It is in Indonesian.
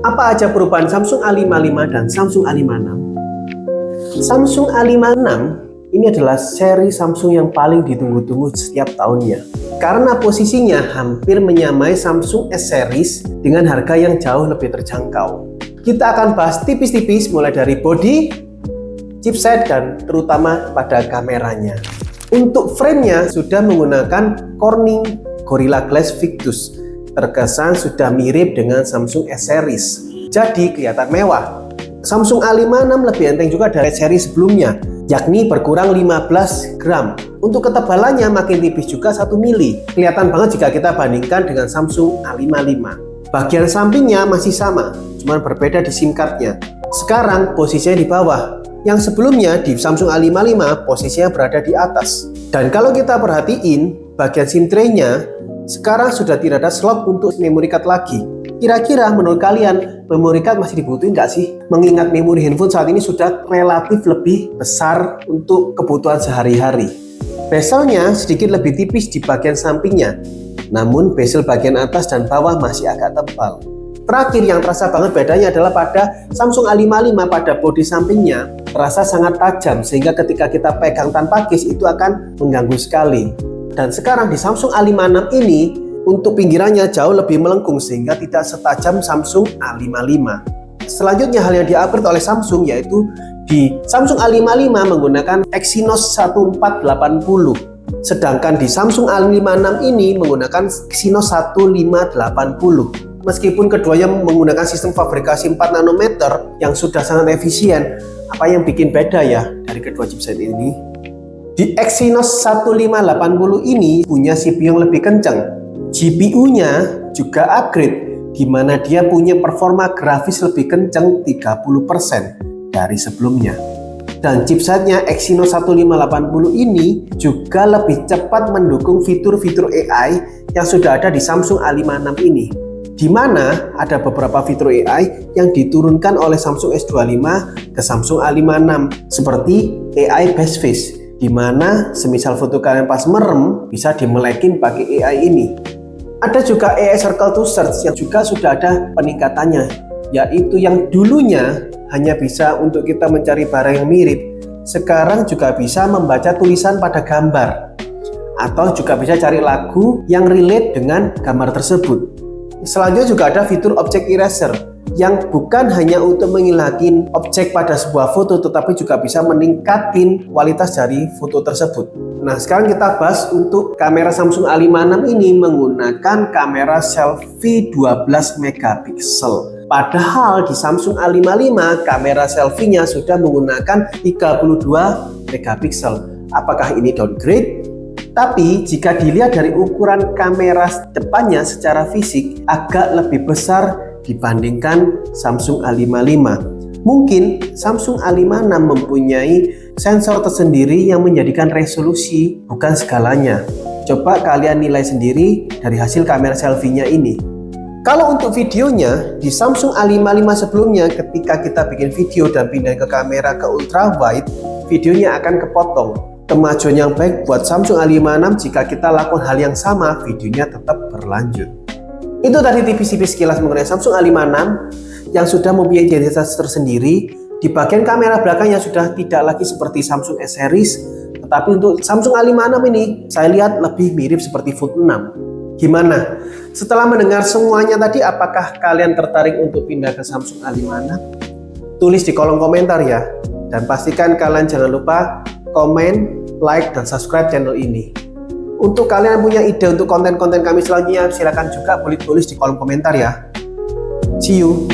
Apa aja perubahan Samsung A55 dan Samsung A56? Samsung A56 ini adalah seri Samsung yang paling ditunggu-tunggu setiap tahunnya. Karena posisinya hampir menyamai Samsung S Series dengan harga yang jauh lebih terjangkau. Kita akan bahas tipis-tipis mulai dari body, chipset, dan terutama pada kameranya. Untuk framenya sudah menggunakan Corning Gorilla Glass Victus. Terkesan sudah mirip dengan Samsung S Series. Jadi kelihatan mewah. Samsung A56 lebih enteng juga dari seri sebelumnya, yakni berkurang 15 gram. Untuk ketebalannya makin tipis juga 1 mili. Kelihatan banget jika kita bandingkan dengan Samsung A55. Bagian sampingnya masih sama, cuma berbeda di SIM cardnya. Sekarang posisinya di bawah. Yang sebelumnya di Samsung A55 posisinya berada di atas. Dan kalau kita perhatiin, bagian SIM tray-nya sekarang sudah tidak ada slot untuk memory card lagi. Kira-kira menurut kalian memory card masih dibutuhin nggak sih? Mengingat memori handphone saat ini sudah relatif lebih besar untuk kebutuhan sehari-hari. Bezelnya sedikit lebih tipis di bagian sampingnya, namun bezel bagian atas dan bawah masih agak tebal. Terakhir yang terasa banget bedanya adalah pada Samsung A55 pada bodi sampingnya terasa sangat tajam sehingga ketika kita pegang tanpa case itu akan mengganggu sekali. Dan sekarang di Samsung A56 ini untuk pinggirannya jauh lebih melengkung sehingga tidak setajam Samsung A55. Selanjutnya hal yang di-upgrade oleh Samsung yaitu di Samsung A55 menggunakan Exynos 1480. Sedangkan di Samsung A56 ini menggunakan Exynos 1580. Meskipun keduanya menggunakan sistem fabrikasi 4 nanometer yang sudah sangat efisien, apa yang bikin beda ya dari kedua chipset ini? Di Exynos 1580 ini punya CPU yang lebih kencang. GPU-nya juga upgrade, di mana dia punya performa grafis lebih kencang 30% dari sebelumnya. Dan chipsetnya Exynos 1580 ini juga lebih cepat mendukung fitur-fitur AI yang sudah ada di Samsung A56 ini. Di mana ada beberapa fitur AI yang diturunkan oleh Samsung S25 ke Samsung A56 seperti AI Best Face, di mana semisal foto kalian pas merem bisa dimelekin pakai AI ini. Ada juga AI Circle to Search yang juga sudah ada peningkatannya, yaitu yang dulunya hanya bisa untuk kita mencari barang yang mirip, sekarang juga bisa membaca tulisan pada gambar atau juga bisa cari lagu yang relate dengan gambar tersebut. Selanjutnya juga ada fitur Object Eraser yang bukan hanya untuk menghilangkan objek pada sebuah foto, tetapi juga bisa meningkatin kualitas dari foto tersebut. Nah, sekarang kita bahas untuk kamera Samsung A56 ini menggunakan kamera selfie 12 megapiksel. Padahal di Samsung A55 kamera selfie-nya sudah menggunakan 32 megapiksel. Apakah ini downgrade? Tapi jika dilihat dari ukuran kamera depannya secara fisik agak lebih besar dibandingkan Samsung A55. Mungkin Samsung A56 mempunyai sensor tersendiri yang menjadikan resolusi bukan segalanya. Coba kalian nilai sendiri dari hasil kamera selfie-nya ini. Kalau untuk videonya, di Samsung A55 sebelumnya ketika kita bikin video dan pindah ke kamera ke ultra wide, videonya akan kepotong. Kemajuan yang baik buat Samsung A56 jika kita lakukan hal yang sama, videonya tetap berlanjut. Itu tadi tipis-tipis sekilas mengenai Samsung A56 yang sudah mempunyai identitas tersendiri. Di bagian kamera belakangnya sudah tidak lagi seperti Samsung S Series, tetapi untuk Samsung A56 ini saya lihat lebih mirip seperti Fold 6. Gimana? Setelah mendengar semuanya tadi, apakah kalian tertarik untuk pindah ke Samsung A56? Tulis di kolom komentar ya. Dan pastikan kalian jangan lupa komen, like, dan subscribe channel ini. Untuk kalian yang punya ide untuk konten-konten kami selanjutnya, silakan juga boleh tulis di kolom komentar ya. See you.